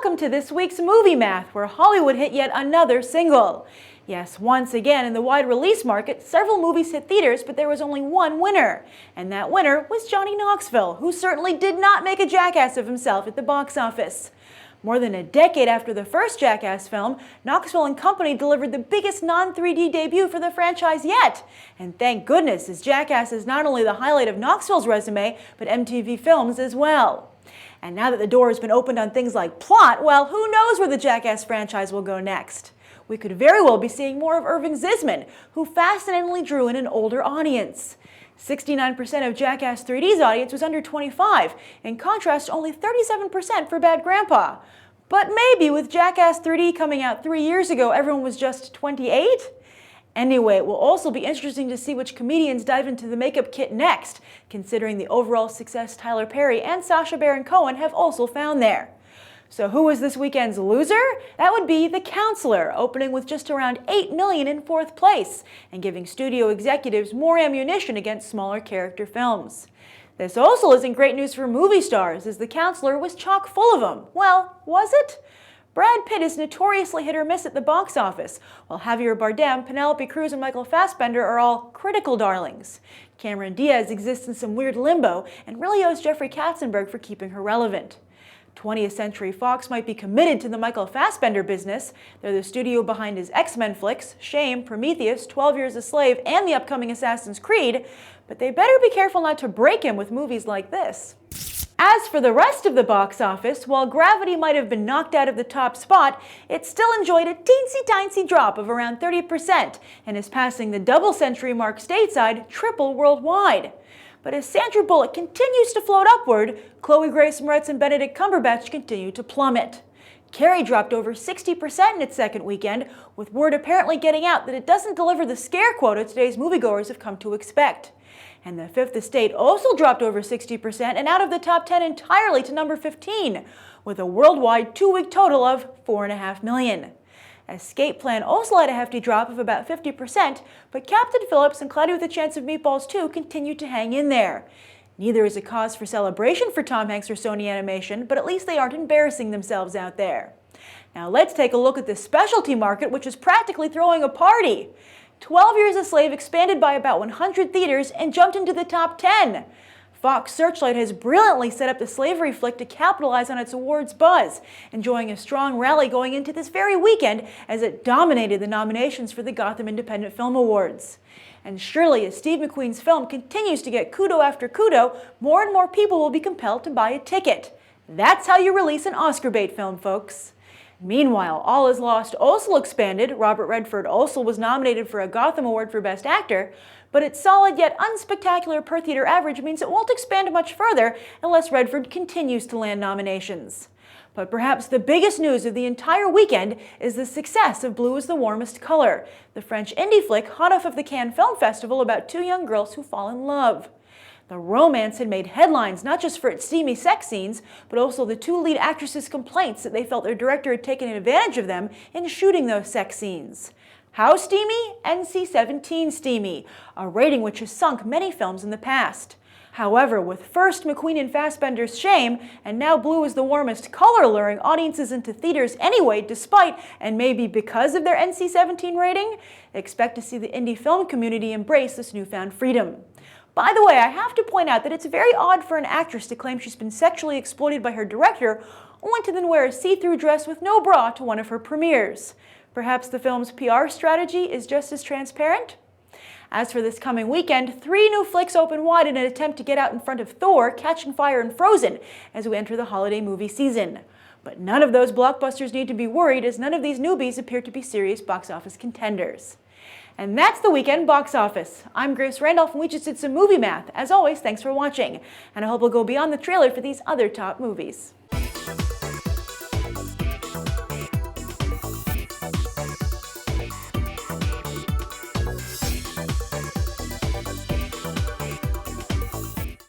Welcome to this week's Movie Math, where Hollywood hit yet another single. Yes, once again, in the wide release market, several movies hit theaters, but there was only one winner. And that winner was Johnny Knoxville, who certainly did not make a jackass of himself at the box office. More than a decade after the first Jackass film, Knoxville and Company delivered the biggest non-3D debut for the franchise yet. And thank goodness, as Jackass is not only the highlight of Knoxville's resume, but MTV Films as well. And now that the door has been opened on things like plot, well, who knows where the Jackass franchise will go next? We could very well be seeing more of Irving Zisman, who fascinatingly drew in an older audience. 69% of Jackass 3D's audience was under 25, in contrast only 37% for Bad Grandpa. But maybe with Jackass 3D coming out 3 years ago, everyone was just 28? Anyway, it will also be interesting to see which comedians dive into the makeup kit next, considering the overall success Tyler Perry and Sacha Baron Cohen have also found there. So who was this weekend's loser? That would be The Counselor, opening with just around $8 million in fourth place, and giving studio executives more ammunition against smaller character films. This also isn't great news for movie stars, as The Counselor was chock full of them. Well, was it? Brad Pitt is notoriously hit or miss at the box office, while Javier Bardem, Penelope Cruz, and Michael Fassbender are all critical darlings. Cameron Diaz exists in some weird limbo and really owes Jeffrey Katzenberg for keeping her relevant. 20th Century Fox might be committed to the Michael Fassbender business. They're the studio behind his X-Men flicks, Shame, Prometheus, 12 Years a Slave, and the upcoming Assassin's Creed, but they better be careful not to break him with movies like this. As for the rest of the box office, while Gravity might have been knocked out of the top spot, it still enjoyed a teensy-tiny drop of around 30% and is passing the double-century mark stateside, triple worldwide. But as Sandra Bullock continues to float upward, Chloe Grace Moretz and Benedict Cumberbatch continue to plummet. Carrie dropped over 60% in its second weekend, with word apparently getting out that it doesn't deliver the scare quota today's moviegoers have come to expect. And The Fifth Estate also dropped over 60% and out of the top 10 entirely to number 15, with a worldwide 2-week total of $4.5 million. Escape Plan also had a hefty drop of about 50%, but Captain Phillips and Cloudy with a Chance of Meatballs 2 continued to hang in there. Neither is a cause for celebration for Tom Hanks or Sony Animation, but at least they aren't embarrassing themselves out there. Now let's take a look at the specialty market, which is practically throwing a party. 12 Years a Slave expanded by about 100 theaters and jumped into the top 10. Fox Searchlight has brilliantly set up the slavery flick to capitalize on its awards buzz, enjoying a strong rally going into this very weekend as it dominated the nominations for the Gotham Independent Film Awards. And surely, as Steve McQueen's film continues to get kudo after kudo, more and more people will be compelled to buy a ticket. That's how you release an Oscar bait film, folks. Meanwhile, All Is Lost also expanded. Robert Redford also was nominated for a Gotham Award for Best Actor, but its solid yet unspectacular per-theater average means it won't expand much further unless Redford continues to land nominations. But perhaps the biggest news of the entire weekend is the success of Blue is the Warmest Color, the French indie flick hot off of the Cannes Film Festival about two young girls who fall in love. The romance had made headlines not just for its steamy sex scenes, but also the two lead actresses' complaints that they felt their director had taken advantage of them in shooting those sex scenes. How steamy? NC-17 steamy, a rating which has sunk many films in the past. However, with first McQueen and Fassbender's Shame, and now Blue is the Warmest Color luring audiences into theaters anyway despite, and maybe because of their NC-17 rating, expect to see the indie film community embrace this newfound freedom. By the way, I have to point out that it's very odd for an actress to claim she's been sexually exploited by her director, only to then wear a see-through dress with no bra to one of her premieres. Perhaps the film's PR strategy is just as transparent? As for this coming weekend, 3 new flicks open wide in an attempt to get out in front of Thor, Catching Fire, and Frozen as we enter the holiday movie season. But none of those blockbusters need to be worried, as none of these newbies appear to be serious box office contenders. And that's the weekend box office. I'm Grace Randolph, and we just did some movie math. As always, thanks for watching. And I hope we'll go beyond the trailer for these other top movies.